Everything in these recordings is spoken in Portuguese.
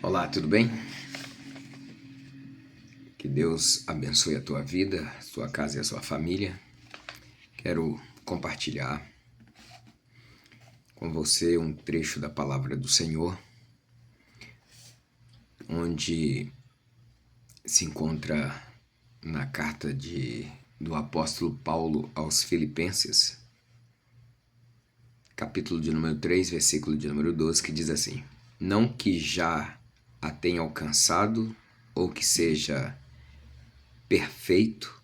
Olá, tudo bem? Que Deus abençoe a tua vida, a sua casa e a sua família. Quero compartilhar com você um trecho da palavra do Senhor, onde se encontra na carta do apóstolo Paulo aos Filipenses, capítulo de número 3, versículo de número 12, que diz assim: Não que já a tenha alcançado ou que seja perfeito,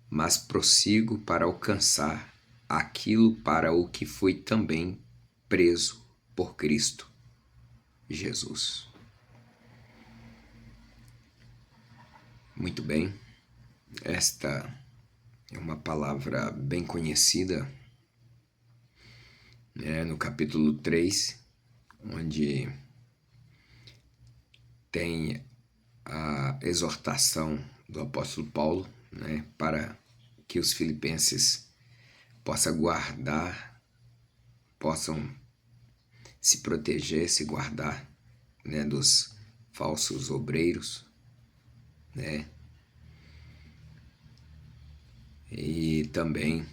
mas prossigo para alcançar aquilo para o que fui também preso por Cristo Jesus. Muito bem, esta é uma palavra bem conhecida, no capítulo 3, onde tem a exortação do apóstolo Paulo, para que os filipenses possam se proteger, se guardar, dos falsos obreiros, e também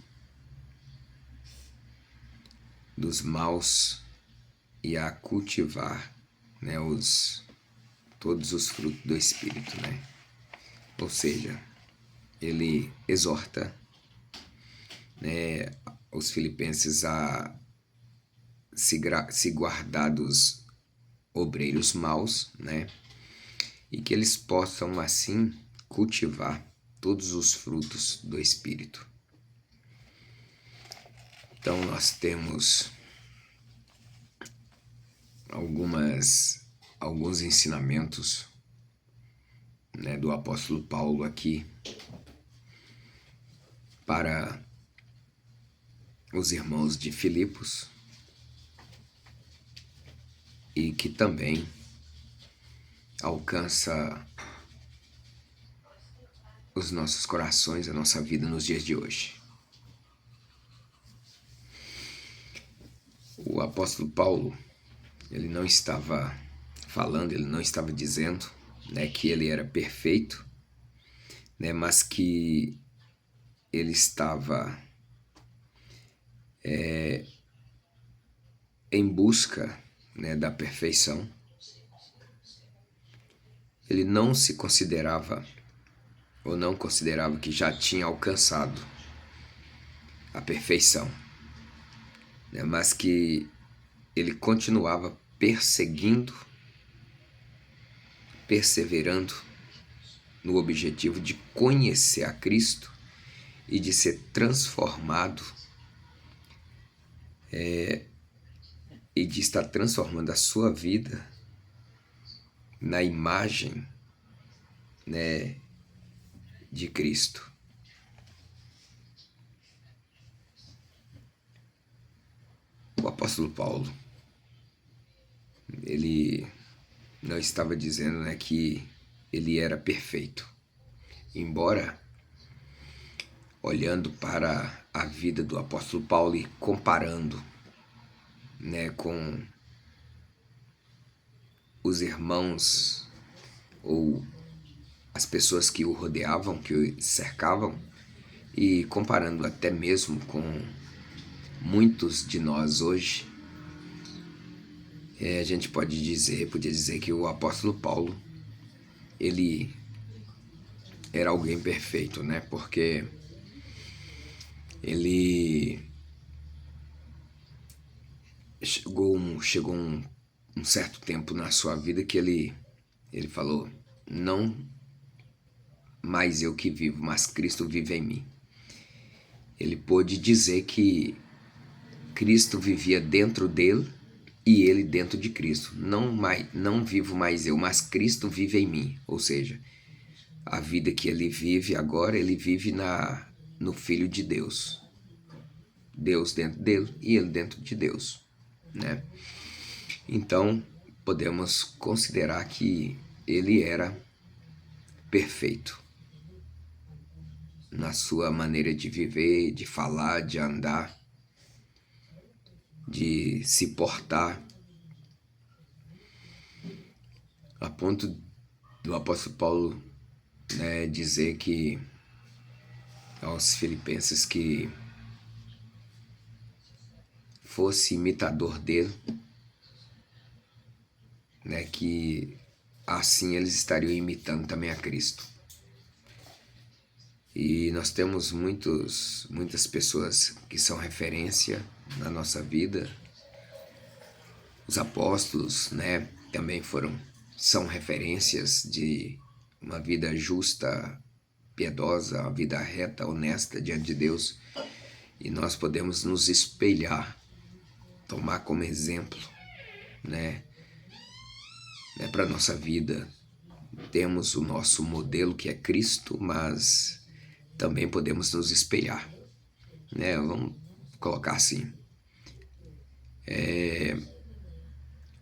dos maus, e a cultivar, todos os frutos do Espírito, Ou seja, ele exorta, os filipenses a se guardar dos obreiros maus, e que eles possam assim cultivar todos os frutos do Espírito. Então nós temos alguns ensinamentos, do apóstolo Paulo aqui para os irmãos de Filipos, e que também alcança os nossos corações, a nossa vida nos dias de hoje. O apóstolo Paulo, ele não estava falando, ele não estava dizendo, que ele era perfeito, mas que ele estava em busca, da perfeição. Ele não se considerava, ou não considerava que já tinha alcançado a perfeição, mas que ele continuava perseverando no objetivo de conhecer a Cristo e de ser transformado, e de estar transformando a sua vida na imagem, de Cristo. O apóstolo Paulo, ele não estava dizendo, que ele era perfeito, embora olhando para a vida do apóstolo Paulo e comparando, com os irmãos ou as pessoas que o rodeavam, que o cercavam, e comparando até mesmo com muitos de nós hoje, a gente podia dizer que o apóstolo Paulo, ele era alguém perfeito, porque ele chegou um certo tempo na sua vida que ele falou: não mais eu que vivo, mas Cristo vive em mim. Ele pôde dizer que Cristo vivia dentro dele e ele dentro de Cristo. Não vivo mais eu, mas Cristo vive em mim. Ou seja, a vida que ele vive agora, ele vive no Filho de Deus. Deus dentro dele e ele dentro de Deus, Então, podemos considerar que ele era perfeito na sua maneira de viver, de falar, de andar, de se portar. a ponto do apóstolo Paulo, né, dizer que aos filipenses que fosse imitador dele, né, que assim eles estariam imitando também a Cristo. E nós temos muitas pessoas que são referência na nossa vida. Os apóstolos, né, também são referências de uma vida justa, piedosa, uma vida reta, honesta diante de Deus. E nós podemos nos espelhar, tomar como exemplo, né, para a nossa vida. Temos o nosso modelo que é Cristo, mas também podemos nos espelhar, né? Vamos colocar assim,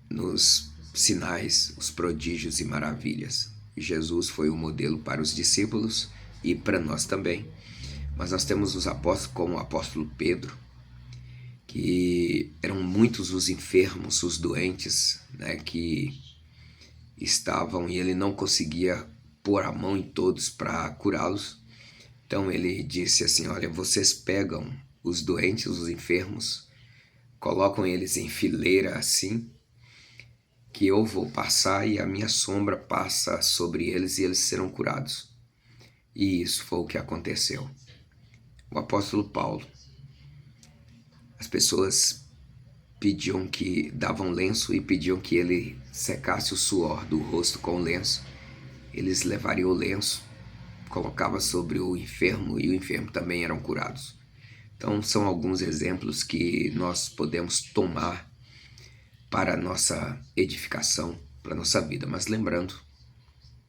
nos sinais, os prodígios e maravilhas. Jesus foi o modelo para os discípulos e para nós também. Mas nós temos os apóstolos, como o apóstolo Pedro, que eram muitos os enfermos, os doentes, né, que estavam e ele não conseguia pôr a mão em todos para curá-los. Então ele disse assim: olha, vocês pegam os doentes, os enfermos, colocam eles em fileira assim, que eu vou passar e a minha sombra passa sobre eles e eles serão curados. E isso foi o que aconteceu. O apóstolo Paulo, as pessoas davam lenço e pediam que ele secasse o suor do rosto com o lenço. Eles levariam o lenço, colocava sobre o enfermo e o enfermo também eram curados. Então são alguns exemplos que nós podemos tomar para a nossa edificação, para a nossa vida. Mas lembrando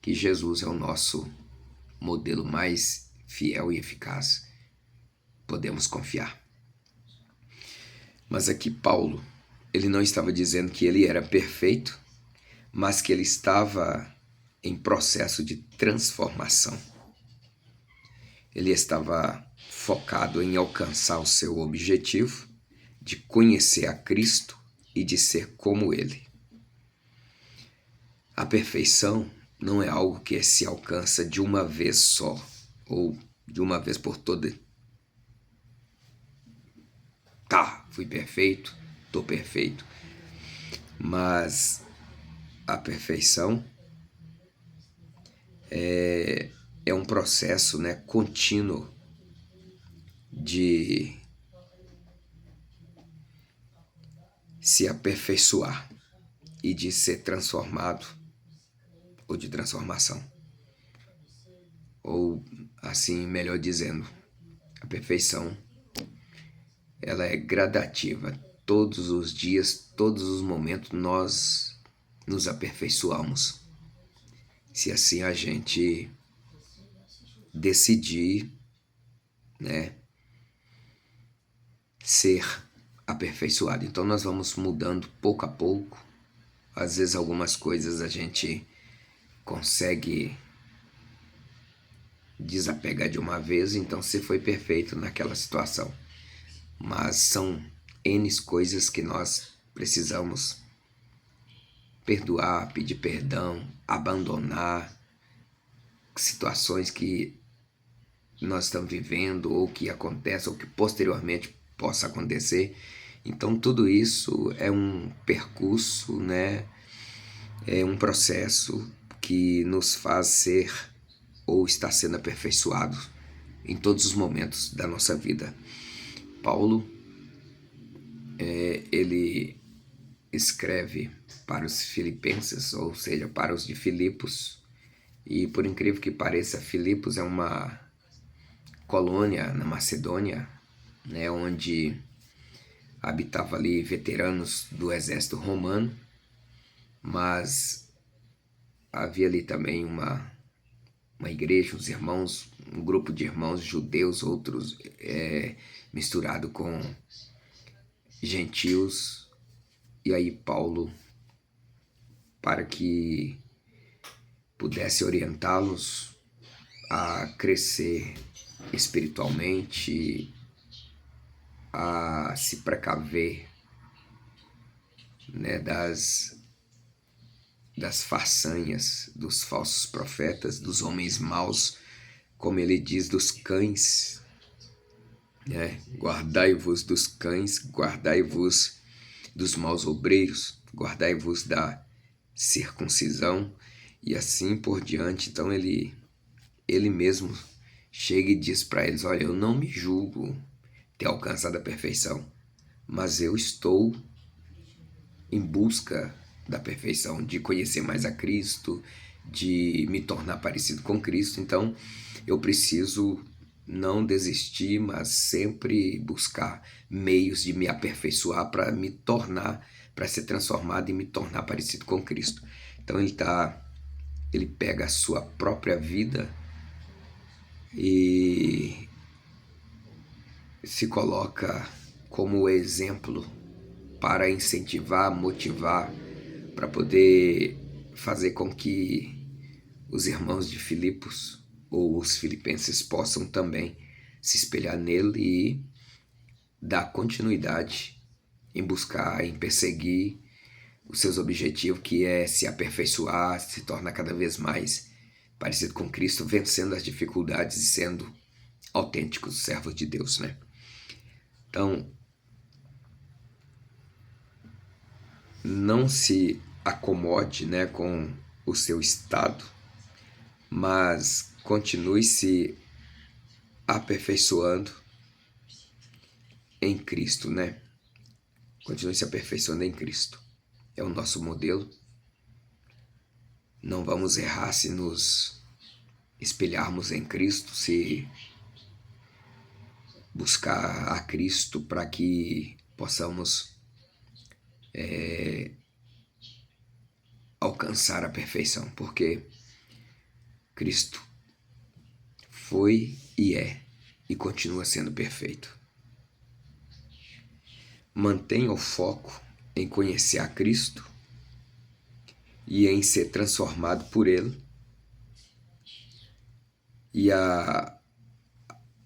que Jesus é o nosso modelo mais fiel e eficaz. Podemos confiar. Mas aqui Paulo, ele não estava dizendo que ele era perfeito, mas que ele estava em processo de transformação. Ele estava focado em alcançar o seu objetivo de conhecer a Cristo e de ser como Ele. A perfeição não é algo que se alcança de uma vez só, ou de uma vez por todas. Tá, fui perfeito, tô perfeito. Mas a perfeição é um processo, né, contínuo de se aperfeiçoar e de ser transformado, ou de transformação. Ou assim, melhor dizendo, a perfeição ela é gradativa. Todos os dias, todos os momentos nós nos aperfeiçoamos. Se assim a gente decidir, né, ser aperfeiçoado. Então nós vamos mudando pouco a pouco. Às vezes algumas coisas a gente consegue desapegar de uma vez, então você foi perfeito naquela situação. Mas são N coisas que nós precisamos perdoar, pedir perdão, abandonar, situações que nós estamos vivendo ou que acontecem ou que posteriormente possa acontecer. Então tudo isso é um percurso, né? É um processo que nos faz ser ou estar sendo aperfeiçoado em todos os momentos da nossa vida. Paulo, ele escreve para os filipenses, ou seja, para os de Filipos, e por incrível que pareça, Filipos é uma colônia na Macedônia, né, onde habitava ali veteranos do exército romano, mas havia ali também uma igreja, uns irmãos, um grupo de irmãos judeus, outros misturado com gentios. E aí Paulo, para que pudesse orientá-los a crescer espiritualmente, a se precaver, né, das façanhas dos falsos profetas, dos homens maus, como ele diz, dos cães, né? Guardai-vos dos cães, guardai-vos dos maus obreiros, guardai-vos da circuncisão e assim por diante. Então ele mesmo chega e diz para eles: olha, eu não me julgo ter alcançado a perfeição, mas eu estou em busca da perfeição, de conhecer mais a Cristo, de me tornar parecido com Cristo. Então eu preciso não desistir, mas sempre buscar meios de me aperfeiçoar para me tornar, para ser transformado e me tornar parecido com Cristo. Então ele pega a sua própria vida e se coloca como exemplo para incentivar, motivar, para poder fazer com que os irmãos de Filipos ou os filipenses possam também se espelhar nele e dar continuidade em buscar, em perseguir os seus objetivos, que é se aperfeiçoar, se tornar cada vez mais parecido com Cristo, vencendo as dificuldades e sendo autênticos servos de Deus, né? Então, não se acomode, né, com o seu estado, mas continue se aperfeiçoando em Cristo, né? Continue se aperfeiçoando em Cristo. É o nosso modelo. Não vamos errar se nos espelharmos em Cristo, se buscar a Cristo para que possamos alcançar a perfeição, porque Cristo foi e é e continua sendo perfeito. Mantenha o foco em conhecer a Cristo e em ser transformado por Ele e a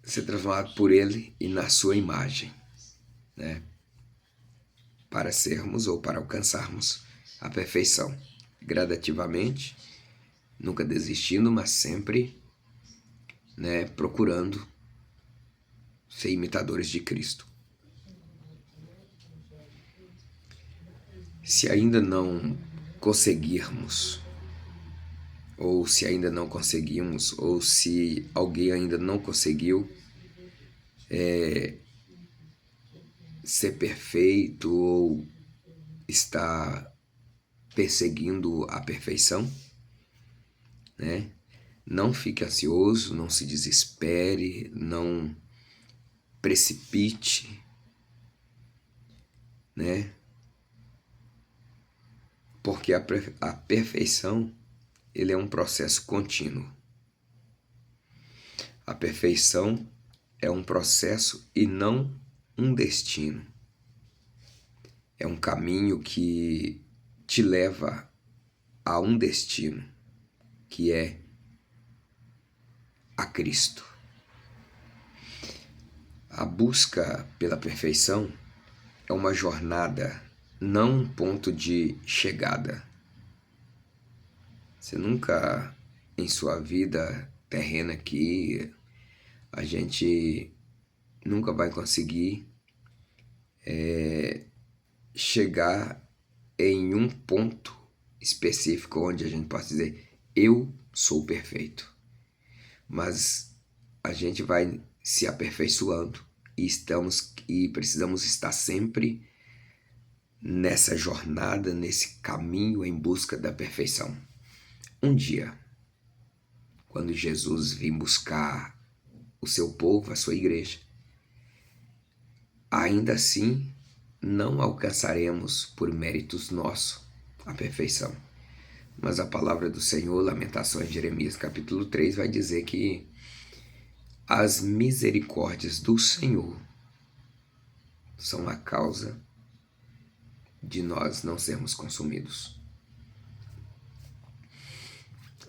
ser transformado por Ele e na sua imagem, né? Para sermos ou para alcançarmos a perfeição, gradativamente, nunca desistindo, mas sempre, né, procurando ser imitadores de Cristo. Se ainda não conseguirmos, ou se ainda não conseguimos, ou se alguém ainda não conseguiu ser perfeito ou está perseguindo a perfeição, né? Não fique ansioso, não se desespere, não precipite, né? Porque a perfeição, ele é um processo contínuo. A perfeição é um processo e não um destino. É um caminho que te leva a um destino, que é a Cristo. A busca pela perfeição é uma jornada, não um ponto de chegada. Você nunca, em sua vida terrena aqui, a gente nunca vai conseguir chegar em um ponto específico onde a gente possa dizer: eu sou perfeito. Mas a gente vai se aperfeiçoando e precisamos estar sempre nessa jornada, nesse caminho em busca da perfeição. Um dia, quando Jesus vir buscar o seu povo, a sua igreja, ainda assim não alcançaremos por méritos nossos a perfeição. Mas a palavra do Senhor, Lamentações de Jeremias capítulo 3, vai dizer que as misericórdias do Senhor são a causa de nós não sermos consumidos.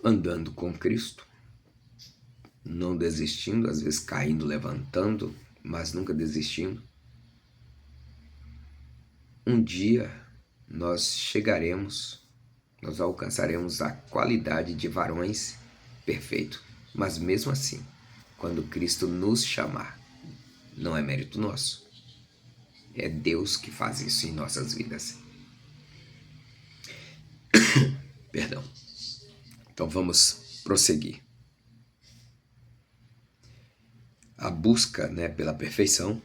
Andando com Cristo, não desistindo, às vezes caindo, levantando, mas nunca desistindo. Um dia nós chegaremos nós alcançaremos a qualidade de varões perfeitos. Mas mesmo assim, quando Cristo nos chamar, não é mérito nosso. É Deus que faz isso em nossas vidas. Perdão. Então vamos prosseguir. A busca, pela perfeição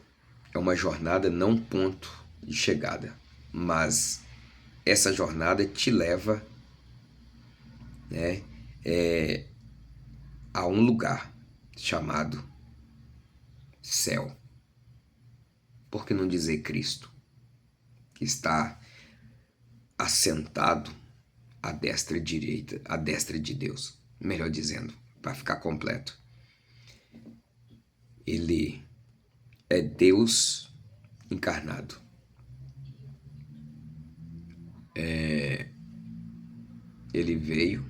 é uma jornada, não um ponto de chegada, mas essa jornada te leva, a um lugar chamado céu. Por que não dizer Cristo, que está assentado à destra direita, à destra de Deus, melhor dizendo, para ficar completo. Ele é Deus encarnado. Ele veio,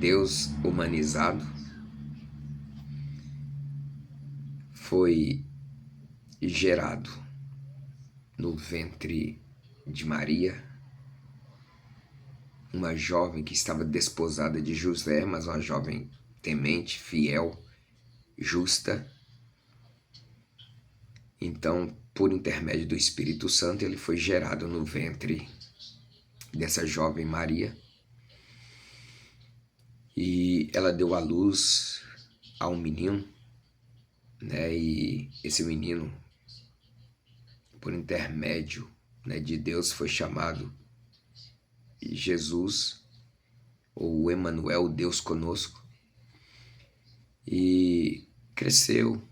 Deus humanizado, foi gerado no ventre de Maria, uma jovem que estava desposada de José, mas uma jovem temente, fiel, justa. Então, por intermédio do Espírito Santo, ele foi gerado no ventre dessa jovem Maria. E ela deu à luz a um menino, e esse menino, por intermédio, de Deus, foi chamado Jesus, ou Emanuel, Deus conosco, e cresceu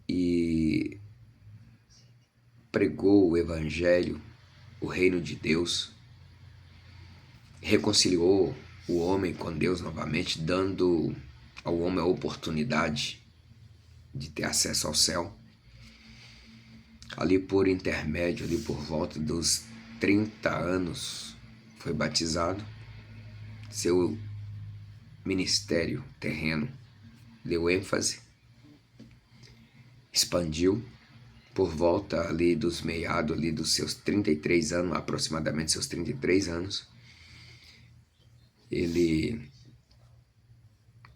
e pregou o Evangelho, o reino de Deus, reconciliou o homem com Deus novamente, dando ao homem a oportunidade de ter acesso ao céu. Ali por intermédio, ali por volta dos 30 anos, foi batizado. Seu ministério terreno deu ênfase, expandiu. Por volta ali dos meados ali dos seus 33 anos, aproximadamente seus 33 anos, ele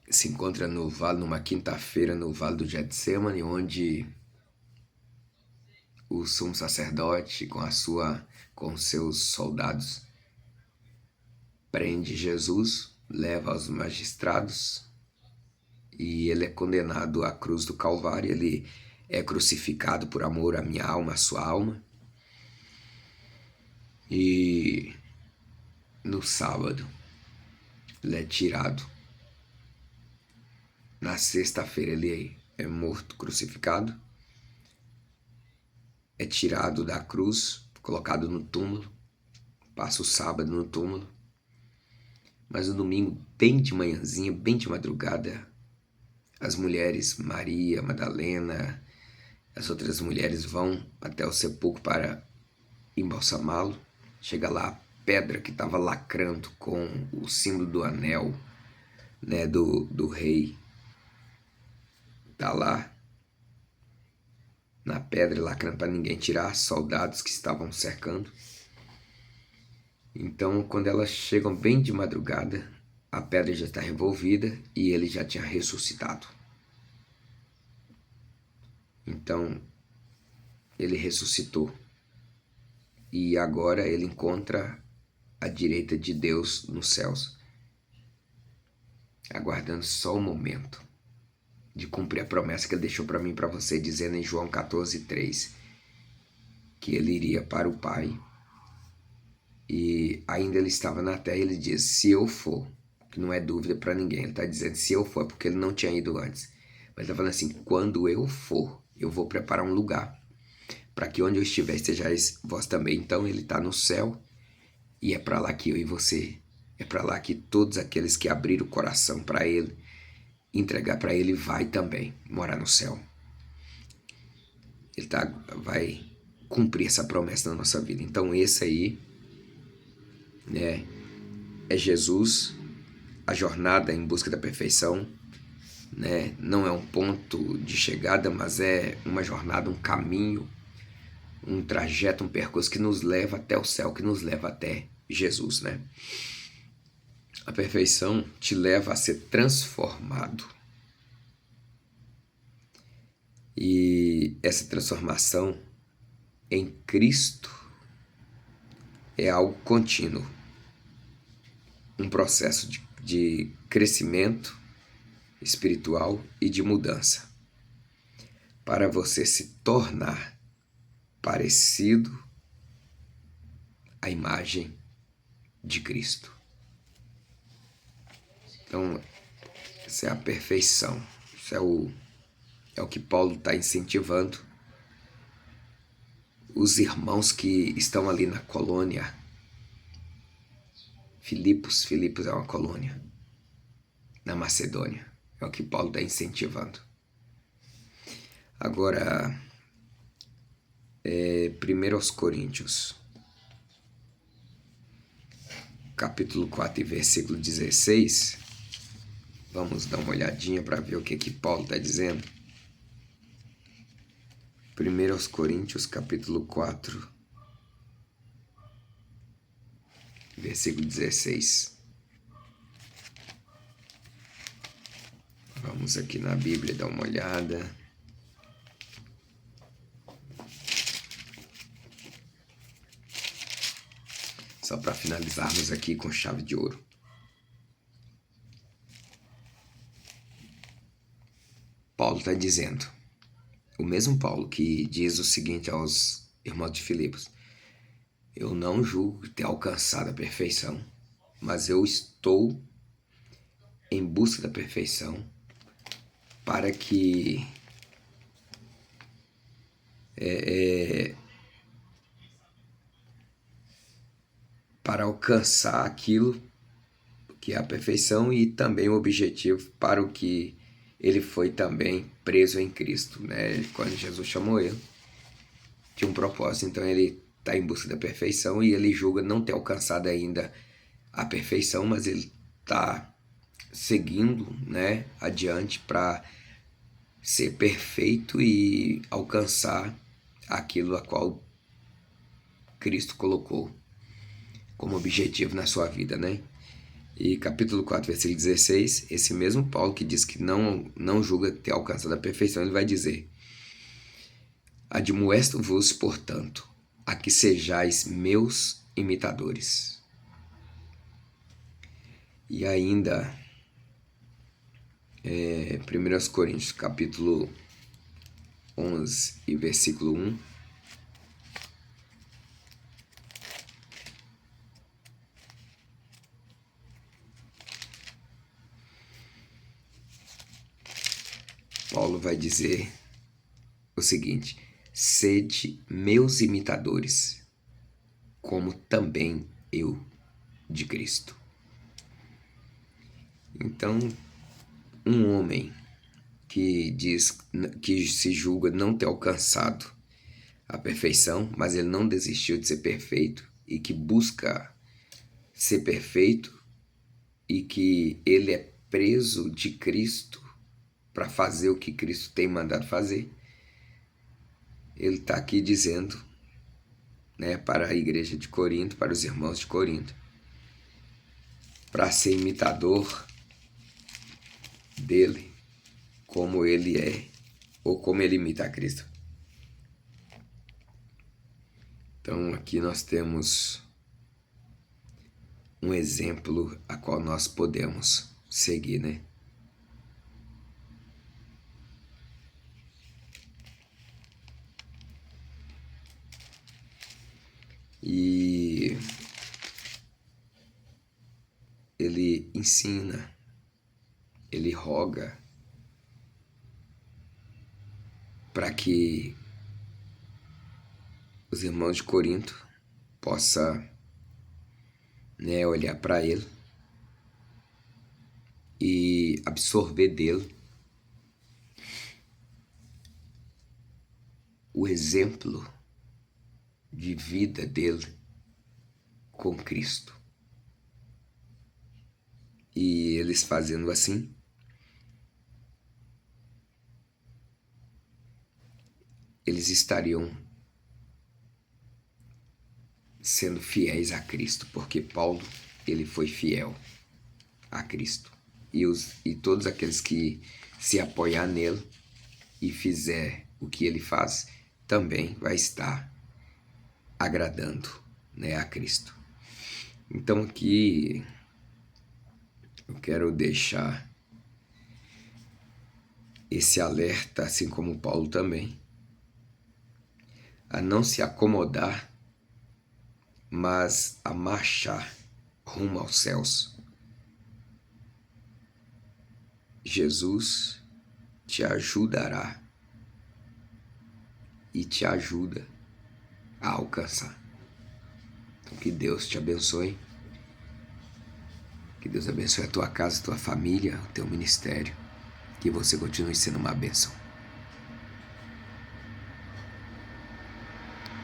se encontra no vale, numa quinta-feira, no vale do Getsemane, onde o sumo sacerdote, com seus soldados, prende Jesus, leva aos magistrados e ele é condenado à cruz do Calvário. Ele é crucificado por amor à minha alma, à sua alma. E no sábado ele é tirado. Na sexta-feira ele é morto, crucificado. É tirado da cruz, colocado no túmulo. Passa o sábado no túmulo. Mas no domingo, bem de manhãzinha, bem de madrugada, as mulheres, Maria, Madalena, as outras mulheres vão até o sepulcro para embalsamá-lo. Chega lá, a pedra que estava lacrando com o símbolo do anel, do rei, está lá na pedra, lacrando para ninguém tirar, soldados que estavam cercando. Então, quando elas chegam bem de madrugada, a pedra já está revolvida e ele já tinha ressuscitado. Então, ele ressuscitou. E agora ele encontra a direita de Deus nos céus, aguardando só o momento de cumprir a promessa que ele deixou para mim e para você, dizendo em João 14:3, que ele iria para o Pai. E ainda ele estava na terra, ele diz, se eu for, que não é dúvida para ninguém, ele está dizendo se eu for, porque ele não tinha ido antes. Mas ele está falando assim, quando eu for, eu vou preparar um lugar, para que onde eu estiver estejais vós também. Então ele está no céu, e é para lá que eu e você, é para lá que todos aqueles que abriram o coração para ele, entregar para ele, vai também morar no céu. Ele vai cumprir essa promessa na nossa vida. Então esse aí, é Jesus, a jornada em busca da perfeição, não é um ponto de chegada, mas é uma jornada, um caminho um trajeto, um percurso que nos leva até o céu, que nos leva até Jesus, né? A perfeição te leva a ser transformado. E essa transformação em Cristo é algo contínuo, um processo de crescimento espiritual e de mudança, para você se tornar parecido à imagem de Cristo. Então, essa é a perfeição, isso é o que Paulo está incentivando os irmãos que estão ali na colônia. Filipos é uma colônia na Macedônia, é o que Paulo está incentivando. Agora, 1 Coríntios, capítulo 4 e versículo 16, vamos dar uma olhadinha para ver o que Paulo está dizendo. 1 Coríntios, capítulo 4, versículo 16. Vamos aqui na Bíblia dar uma olhada. Só para finalizarmos aqui com chave de ouro. Paulo está dizendo, o mesmo Paulo que diz o seguinte aos irmãos de Filipos: eu não julgo ter alcançado a perfeição, mas eu estou em busca da perfeição para que para alcançar aquilo que é a perfeição e também o objetivo para o que ele foi também preso em Cristo, né? Quando Jesus chamou ele, tinha um propósito, então ele está em busca da perfeição e ele julga não ter alcançado ainda a perfeição, mas ele está seguindo, né, adiante para ser perfeito e alcançar aquilo a qual Cristo colocou como objetivo na sua vida, né? E capítulo 4, versículo 16, esse mesmo Paulo que diz que não julga ter alcançado a perfeição, ele vai dizer: admoesto-vos, portanto, a que sejais meus imitadores. E ainda, 1 Coríntios, capítulo 11 e versículo 1, Paulo vai dizer o seguinte: sede meus imitadores, como também eu de Cristo. Então, um homem que diz que se julga não ter alcançado a perfeição, mas ele não desistiu de ser perfeito e que busca ser perfeito e que ele é preso de Cristo para fazer o que Cristo tem mandado fazer. Ele está aqui dizendo, né, para a igreja de Corinto, para os irmãos de Corinto, para ser imitador dele, como ele é, ou como ele imita a Cristo. Então aqui nós temos um exemplo a qual nós podemos seguir, né? E ele ensina, ele roga para que os irmãos de Corinto possam, né, olhar para ele e absorver dele o exemplo de vida dele com Cristo. E eles fazendo assim, eles estariam sendo fiéis a Cristo, porque Paulo, ele foi fiel a Cristo. E todos aqueles que se apoiar nele e fizer o que ele faz, também vai estar agradando, né, a Cristo. Então aqui eu quero deixar esse alerta, assim como Paulo também, a não se acomodar, mas a marchar rumo aos céus. Jesus te ajudará e te ajuda a alcançar. Então, que Deus te abençoe. Que Deus abençoe a tua casa, a tua família, o teu ministério. Que você continue sendo uma bênção.